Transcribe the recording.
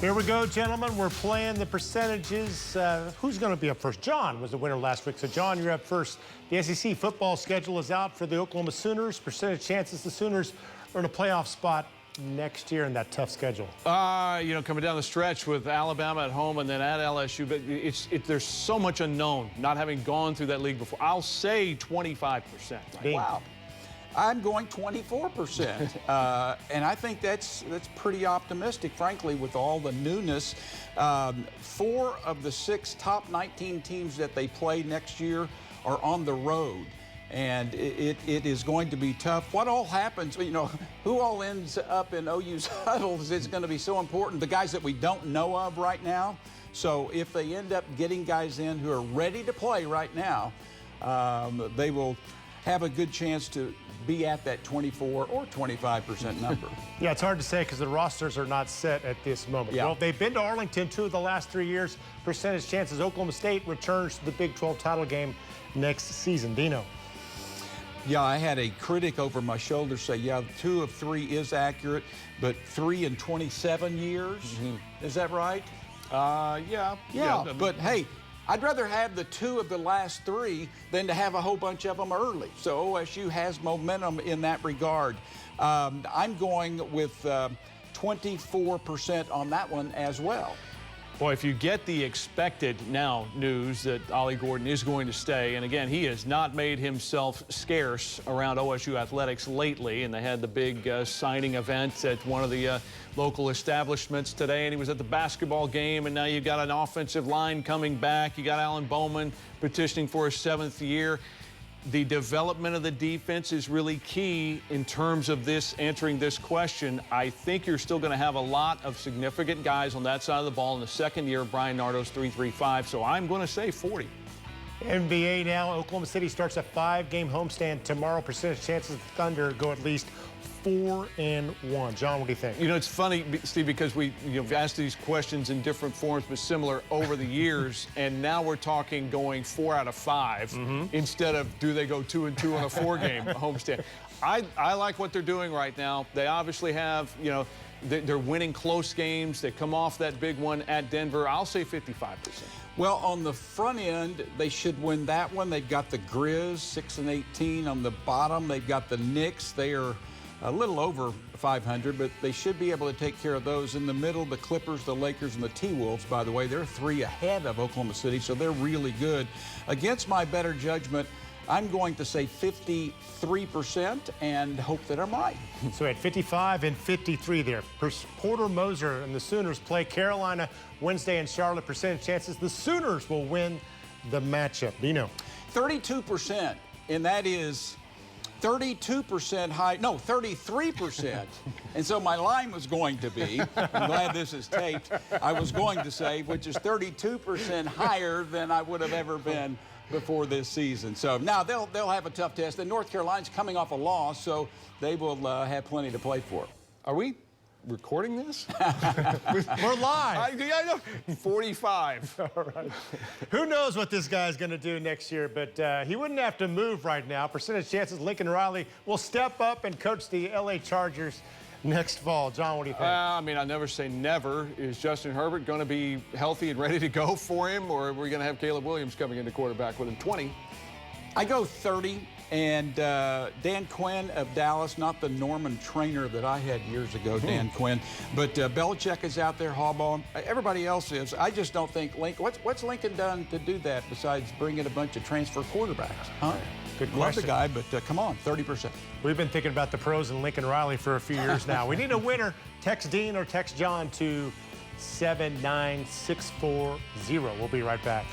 Here we go, gentlemen. We're playing the percentages. Who's going to be up first? John was the winner last week. So, John, you're up first. The SEC football schedule is out for the Oklahoma Sooners. Percentage chances the Sooners are in a playoff spot next year in that tough schedule. Coming down the stretch with Alabama at home and then at LSU, but there's so much unknown, not having gone through that league before. I'll say 25%. Wow. I'm going 24%, and I think that's pretty optimistic, frankly, with all the newness. 4 of the 6 top 19 teams that they play next year are on the road, and it is going to be tough. What all happens, who all ends up in OU's huddles is going to be so important. The guys that we don't know of right now. So if they end up getting guys in who are ready to play right now, they will have a good chance to be at that 24 or 25% number. Yeah, it's hard to say because the rosters are not set at this moment. Yeah. Well, they've been to Arlington 2 of the last 3 years. Percentage chances Oklahoma State returns to the Big 12 title game next season. Dino. Yeah, I had a critic over my shoulder say, yeah, 2 of 3 is accurate, but 3 in 27 years. Is that right? Yeah. But hey, I'd rather have the 2 of the last 3 than to have a whole bunch of them early. So OSU has momentum in that regard. I'm going with 24% on that one as well. Boy, if you get the expected now news that Ollie Gordon is going to stay, and again, he has not made himself scarce around OSU athletics lately, and they had the big signing event at one of the local establishments today, and he was at the basketball game, and now you've got an offensive line coming back. You got Alan Bowman petitioning for his 7th year. The development of the defense is really key in terms of answering this question. I think you're still going to have a lot of significant guys on that side of the ball in the second year of Brian Nardo's 3-3-5, so I'm going to say 40. NBA now. Oklahoma City starts a 5-game homestand tomorrow. Percentage chances the Thunder go at least 4-1. John, what do you think? It's funny, Steve, because we've asked these questions in different forms but similar over the years, and now we're talking going 4 out of 5 instead of do they go 2-2 on a 4-game homestand. I like what they're doing right now. They obviously have, they're winning close games. They come off that big one at Denver. I'll say 55%. Well, on the front end, they should win that one. They've got the Grizz, 6-18. On the bottom, they've got the Knicks. They are a little over 500, but they should be able to take care of those. In the middle, the Clippers, the Lakers, and the T-Wolves, by the way, they're 3 ahead of Oklahoma City, so they're really good. Against my better judgment, I'm going to say 53% and hope that I'm right. So at 55 and 53 there. Porter Moser and the Sooners play Carolina Wednesday in Charlotte. Percentage chances the Sooners will win the matchup. Dino. 32%, and that is 32% high, no, 33%. And so my line was going to be, I'm glad this is taped, I was going to say, which is 32% higher than I would have ever been before this season. So now they'll have a tough test. And North Carolina's coming off a loss, so they will have plenty to play for. Are we recording this? We're live. I know. 45. All right. Who knows what this guy's going to do next year, but he wouldn't have to move right now. Percentage chances Lincoln Riley will step up and coach the LA Chargers next fall. John, what do you think? I never say never. Is Justin Herbert going to be healthy and ready to go for him, or are we going to have Caleb Williams coming into quarterback with him? 20. I go 30. And Dan Quinn of Dallas, not the Norman trainer that I had years ago, Dan Quinn, but Belichick is out there, Harbaugh, everybody else is. I just don't think Lincoln, what's Lincoln done to do that besides bringing a bunch of transfer quarterbacks? Huh? Good question. Love the guy, but come on, 30%. We've been thinking about the pros and Lincoln Riley for a few years now. We need a winner. Text Dean or text John to 79640. We'll be right back.